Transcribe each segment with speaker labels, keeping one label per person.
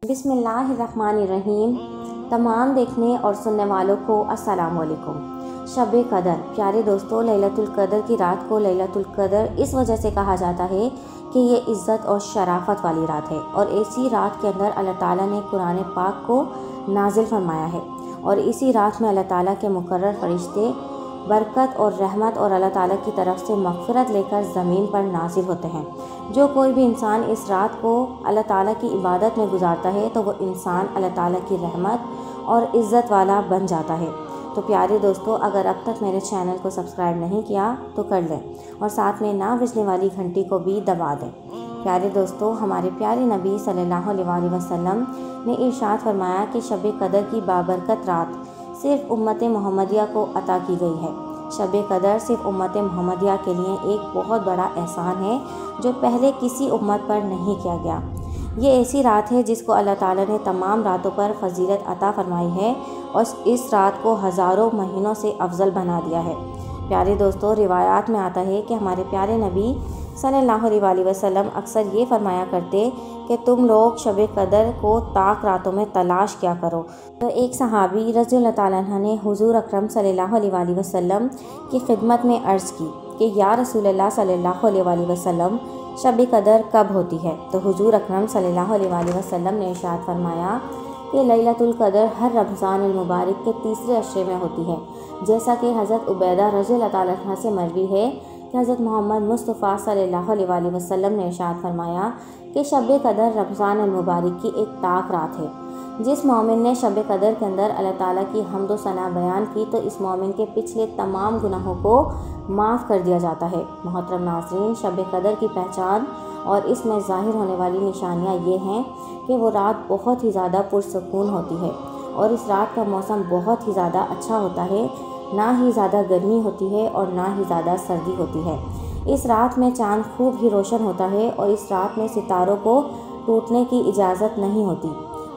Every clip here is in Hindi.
Speaker 1: बिस्मिल्लाहिर्रहमानिर्रहीम। तमाम देखने और सुनने वालों को अस्सलाम वालेकुम। शब कदर, प्यारे दोस्तों, लैलतुल कदर की रात को लैलतुल कदर इस वजह से कहा जाता है कि ये इज़्ज़त और शराफत वाली रात है और इसी रात के अंदर अल्लाह ताला ने कुरान पाक को नाजिल फरमाया है और इसी रात में अल्लाह ताला के मुकर्रर फरिश्ते बरकत और रहमत और अल्लाह ताला की तरफ से मग़फ़िरत लेकर ज़मीन पर नाजिल होते हैं। जो कोई भी इंसान इस रात को अल्लाह ताला की इबादत में गुजारता है तो वो इंसान अल्लाह ताला की रहमत और इज़्ज़त वाला बन जाता है। तो प्यारे दोस्तों, अगर अब तक मेरे चैनल को सब्सक्राइब नहीं किया तो कर लें और साथ में ना बजने वाली घंटी को भी दबा दें। प्यारे दोस्तों, हमारे प्यारे नबी सल्लल्लाहु अलैहि वसल्लम ने इरशाद फरमाया कि शब कदर की बाबरकत रात सिर्फ़ उम्मत मोहम्मदिया को अता की गई है। शब कदर सिर्फ उम्मत मोहम्मदिया के लिए एक बहुत बड़ा एहसान है जो पहले किसी उम्मत पर नहीं किया गया। ये ऐसी रात है जिसको अल्लाह ताला ने तमाम रातों पर फजीलत अता फरमाई है और इस रात को हज़ारों महीनों से अफजल बना दिया है। प्यारे दोस्तों, रिवायात में आता है कि हमारे प्यारे नबी सल्लल्लाहु अलैहि वसल्लम अक्सर ये फरमाया करते कि तुम लोग शब कदर को ताक रातों में तलाश किया करो। तो एक सहाबी रज़ियल्लाहु ताला अन्हु ने हुज़ूर अकरम सल्लल्लाहु अलैहि वसल्लम की खिदमत में अर्ज़ की कि या रसूलल्लाह सल्लल्लाहु अलैहि वसल्लम, शब कदर कब होती है? तो हुज़ूर अकरम सल्लल्लाहु अलैहि वसल्लम ने इरशाद फरमाया कि लैलतुल कदर हर रमज़ान मुबारक के तीसरे अशरे में होती है। जैसा कि हज़रत उबैदा रज़ियल्लाहु ताला अन्हु से मरवी है कि हज़रत मोहम्मद मुस्तफ़ा सल्लल्लाहु अलैहि वसल्लम ने इरशाद फरमाया कि शब कदर रमज़ान मुबारक की एक ताक रात है। जिस मोमिन ने शब कदर के अंदर अल्लाह ताला की हम्द व सना बयान की तो इस मोमिन के पिछले तमाम गुनाहों को माफ़ कर दिया जाता है। मोहतरम नाज़रीन, शब कदर की पहचान और इसमें ज़ाहिर होने वाली निशानियाँ ये हैं कि वो रात बहुत ही ज़्यादा पुरसकून होती है और इस रात का मौसम बहुत ही ज़्यादा अच्छा होता है। ना ही ज़्यादा गर्मी होती है और ना ही ज़्यादा सर्दी होती है। इस रात में चाँद खूब ही रोशन होता है और इस रात में सितारों को टूटने की इजाज़त नहीं होती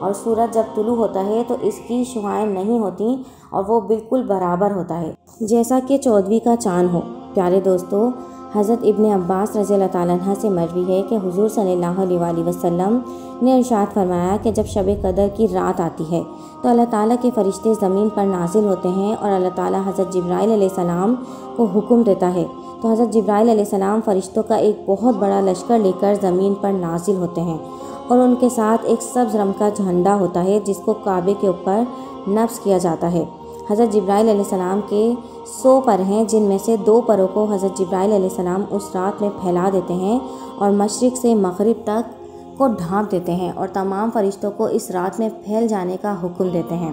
Speaker 1: और सूरज जब तुलू होता है तो इसकी शुआएं नहीं होती और वो बिल्कुल बराबर होता है जैसा कि 14वीं का चाँद हो। प्यारे दोस्तों, हज़रत इब्ने अब्बास रज़ियल्लाहु ताला अन्हु से मरवी है कि हुज़ूर सल्लल्लाहु अलैहि वसल्लम ने इरशाद फरमाया कि जब शब कदर की रात आती है तो अल्लाह ताला के फ़रिश्ते ज़मीन पर नाजिल होते हैं और अल्लाह ताला हज़रत जिब्राइल अलैहिस्सलाम को हुक्म देता है तो हज़रत जिब्राइल अलैहिस्सलाम फ़रिश्तों का एक बहुत बड़ा लश्कर लेकर ज़मीन पर नाजिल होते हैं और उनके साथ एक सब्ज़ रंग का झंडा होता है जिसको काबे के ऊपर नब्ज़ किया जाता है। हज़रत जिब्राइल अलैहिस्सलाम के 100 पर हैं जिनमें से 2 परों को हज़रत जिब्राइल अलैहिस्सलाम उस रात में फैला देते हैं और मशरिक़ से मग़रिब तक को ढाँप देते हैं और तमाम फ़रिश्तों को इस रात में फैल जाने का हुक्म देते हैं।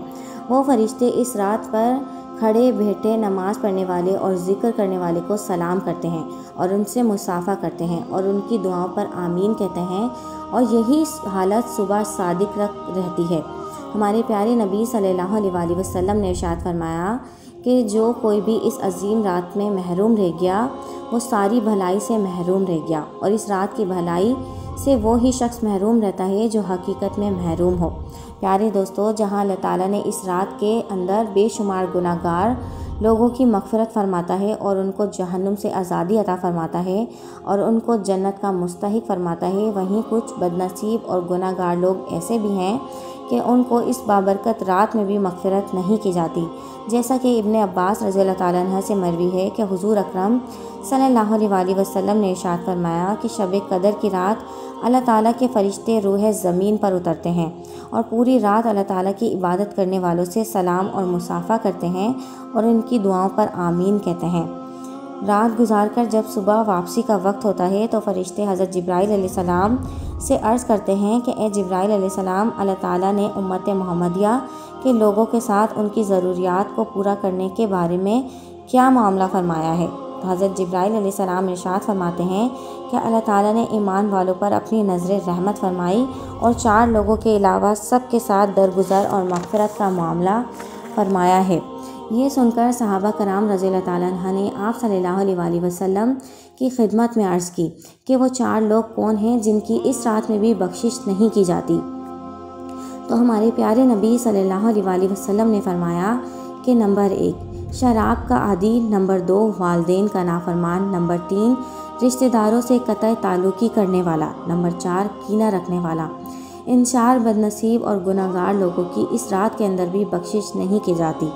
Speaker 1: वो फ़रिश्ते इस रात पर खड़े बैठे नमाज पढ़ने वाले और ज़िक्र करने वाले को सलाम करते हैं और उनसे मुसाफ़ा करते हैं और उनकी दुआओं पर आमीन कहते हैं और यही हालत सुबह सादिक रहती है। हमारे प्यारे नबी सल्लल्लाहु अलैहि वसल्लम ने इरशाद फरमाया कि जो कोई भी इस अजीम रात में महरूम रह गया वो सारी भलाई से महरूम रह गया और इस रात की भलाई से वो ही शख्स महरूम रहता है जो हकीकत में महरूम हो। प्यारे दोस्तों, जहाँ अल्लाह ताला ने इस रात के अंदर बेशुमार गुनाहगार लोगों की मग़फ़िरत फरमाता है और उनको जहन्नुम से आज़ादी अता फरमाता है और उनको जन्नत का मुस्तहिक फरमाता है, वहीं कुछ बदनसीब और गुनाहगार लोग ऐसे भी हैं कि उनको इस बाबरकत रात में भी मग़फ़िरत नहीं की जाती। जैसा कि इब्ने अब्बास रज़ियल्लाहु ताला अन्हु से मरवी है कि हुज़ूर अकरम सल्लल्लाहु अलैहि वसल्लम ने इरशाद फरमाया कि शब कदर की रात अल्लाह ताला के फ़रिश्ते रूह ज़मीन पर उतरते हैं और पूरी रात अल्लाह ताला की इबादत करने वालों से सलाम और मुसाफ़ा करते हैं और इनकी दुआओं पर आमीन कहते हैं। रात गुजारकर जब सुबह वापसी का वक्त होता है तो फ़रिश्ते हज़रत जिब्राइल अलैहिस्सलाम से अर्ज़ करते हैं कि ए जिब्राइल अलैहिस्सलाम, अल्लाह ताला ने उम्मत मोहम्मदिया के लोगों के साथ उनकी ज़रूरियात को पूरा करने के बारे में क्या मामला फरमाया है? तो हज़रत जिब्राइल अलैहिस्सलाम इरशाद फरमाते हैं कि अल्लाह ताला ने ईमान वालों पर अपनी नज़र रहमत फरमाई और 4 लोगों के अलावा सब के साथ दरगुज़र और मग़फ़िरत का मामला फरमाया है। ये सुनकर सहाबा कराम रज़ियल्लाहु ताला अन्हु ने आप सल्लल्लाहु अलैहि वसल्लम की खिदमत में अर्ज़ की कि वो 4 लोग कौन हैं जिनकी इस रात में भी बख्शिश नहीं की जाती। तो हमारे प्यारे नबी सल्लल्लाहु अलैहि वसल्लम ने फरमाया कि नंबर 1 शराब का आदी, नंबर 2 वालिदैन का नाफरमान, नंबर 3 रिश्तेदारों से कतई ताल्लुकी करने वाला, नंबर 4 कीना रखने वाला। इन 4 बदनसीब और गुनाहगार लोगों की इस रात के अंदर भी बख्शिश नहीं की जाती,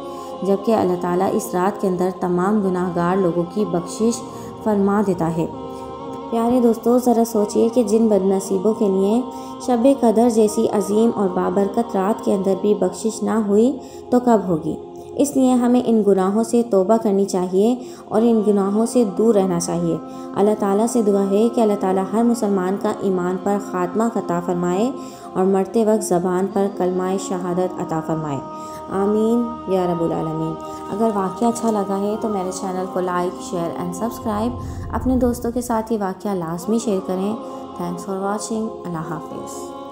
Speaker 1: जबकि अल्लाह ताला इस रात के अंदर तमाम गुनाहगार लोगों की बख्शिश फरमा देता है। प्यारे दोस्तों, ज़रा सोचिए कि जिन बदनसीबों के लिए शब कदर जैसी अजीम और बाबरकत रात के अंदर भी बख्शिश ना हुई तो कब होगी। इसलिए हमें इन गुनाहों से तौबा करनी चाहिए और इन गुनाहों से दूर रहना चाहिए। अल्लाह ताला से दुआ है कि अल्लाह ताला हर मुसलमान का ईमान पर ख़ात्मा अता फरमाए और मरते वक्त ज़बान पर कलमाए शहादत अता फरमाए। आमीन या रब्बुल आलमीन। अगर वाक़या अच्छा लगा है तो मेरे चैनल को लाइक, शेयर एंड सब्सक्राइब। अपने दोस्तों के साथ ये वाक़या लाजमी शेयर करें। Thanks for watching. अल्लाह हाफिज़।